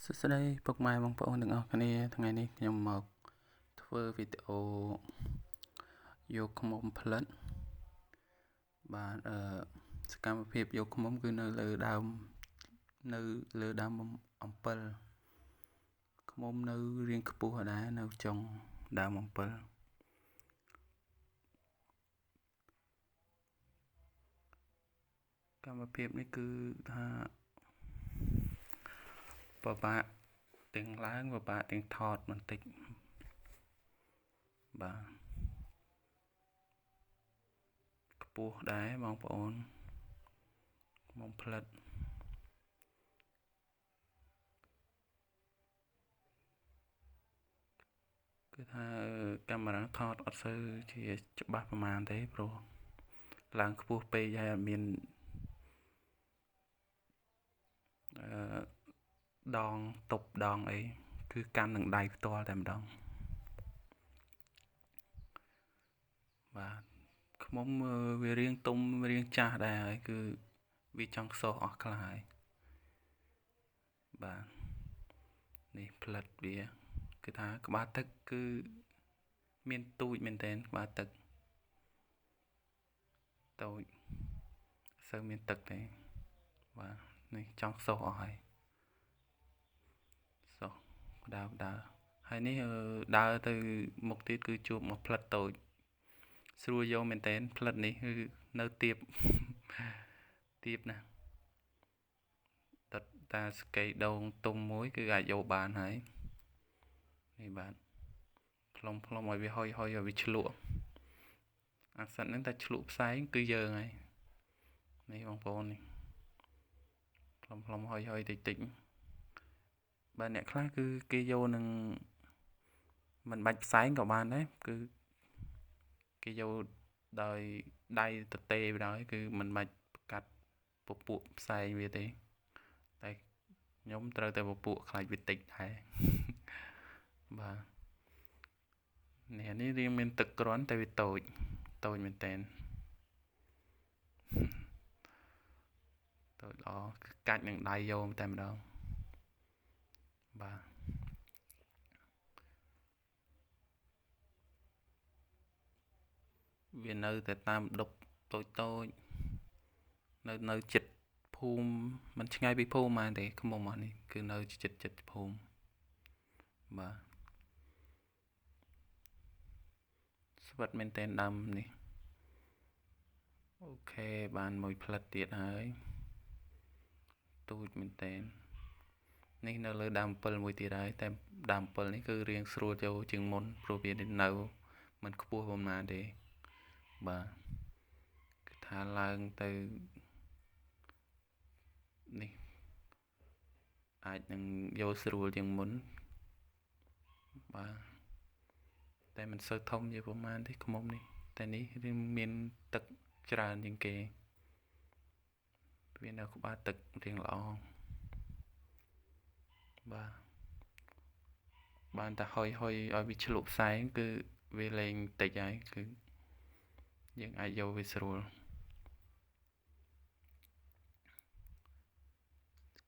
សួស្តីពុកម៉ែបងប្អូនទាំងអស់គ្នាថ្ងៃនេះខ្ញុំមកធ្វើវីដេអូយកឃ្មុំផលិតបាទសកម្មភាពយកឃ្មុំគឺនៅលើដើមអំពិលឃ្មុំនៅរាងខ្ពស់ដែរនៅចុងដើមអំពិលកម្មភាពនេះគឺថាពិបាកទាំងឡើងពិបាកទាំងថតបន្តិចបាទខ្ពស់ដែរបងប្អូនមកផ្លិតគឺថាកាមេរ៉ាថតអត់សូវជាច្បាស់ប្រហែលទេព្រោះឡើងខ្ពស់ពេកហើយអត់មានដងតុបដងអីគឺកាន់នឹងដៃផ្ទាល់តែម្ដងបាទឃ្មុំវារាងទុំរាងចាស់ដែរហើយគឺវាចង់សោះអស់ខ្លះហើយបាទនេះផ្លិតវាគឺថាក្បាលទឹកគឺមានទូចមែនទែនក្បាលទឹកតូចសូវមានទឹកទេបាទនេះចង់សោះអស់ហើយសោះដើរហើយនេះដើរទៅមុខទៀតគឺជួបមកផ្លិតតូចស្រួលយកមែនទែនផ្លិតនេះគឺនៅទៀបណាស់តាស្កេដងទុំមួយគឺអាចយកបានហើយនេះបាទផ្លុំឲ្យវាហុយឲ្យវាឆ្លក់អាសត្វហ្នឹងតែឆ្លក់ផ្សែងគឺយើងហើយនេះបងប្អូននេះផ្លុំហុយតិចបាទអ្នកខ្លះគឺគេយកនឹងមិនបាច់ផ្សែងក៏បានដែរគឺគេយកដោយដៃទទេទៅដោយគឺមិនបាច់កាត់ពពួកផ្សែងវាទេតែខ្ញុំត្រូវតែពពួកខ្លាចវាតិចដែរបាទនេះរៀងមានទឹកគ្រាន់តែវាតូចមែនតើតូចល្អគឺកាច់នឹងដៃយកតែម្ដងបាទវានៅតែតាមដុកតូចនៅចិត្តភូមិមិនឆ្ងាយពីភូមិទេឃ្មុំនេះគឺនៅចិត្តភូមិបាទស្វិតមែនទែនដើមនេះអូខេបានមួយផ្លិតទៀតហើយទូចមែនទែននេះនៅលើដើមអំពិលមួយទៀតហើយតែដើមអំពិលនេះគឺរាងស្រួលចូលជាងមុនព្រោះវានៅមិនខ្ពស់ប៉ុន្មានទេបាទគឺថាឡើងទៅនេះអាចនឹងយកស្រួលជាងមុនបាទតែមិនសូវធំជាប្រមាណទេឃ្មុំនេះតែនេះវាមានទឹកច្រើនជាងគេវានៅក្បាលទឹករៀងល្អបាទបានតែហុយឲ្យវាឆ្លក់ផ្សែងគឺវាលែងតិចហើយគឺយើងអាចយកវាស្រួល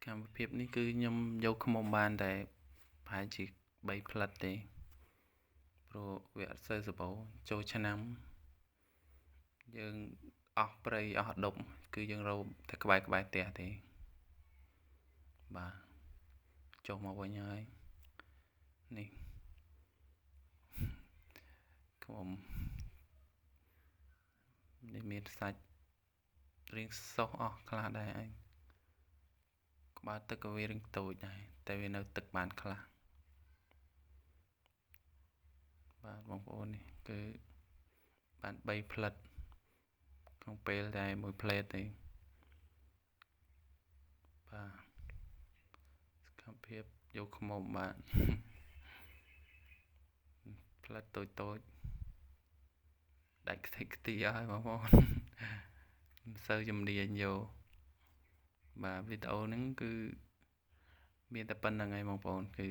កម្មវិធីនេះគឺខ្ញុំយកឃ្មុំបានតែប្រហែលជា3ផ្លិតទេព្រោះវាអត់សូវសម្បូរចូលឆ្នាំយើងអស់ព្រៃអស់ដុំគឺយើងរកតែក្បែរផ្ទះទេបាទចុះមកវិញហើយនេះឃ្មុំនេះមានសាច់រៀងសុះអស់ខ្លះដែរឯងក្បាលទឹកក៏វារៀងតូចដែរតែវានៅទឹកបានខ្លះបាទបងប្អូននេះគឺបាន3ផ្លិតក្នុងពេលតែមួយផ្លេតទេបាទសកម្មភាពយកឃ្មុំបាទផ្លិតតូចដាច់ខ្ទេចខ្ទីហើយបងប្អូនមិនសូវជំនាញយកបាទវីដេអូហ្នឹងគឺមានតែប៉ុណ្្នឹងហើយបងប្អូនគឺ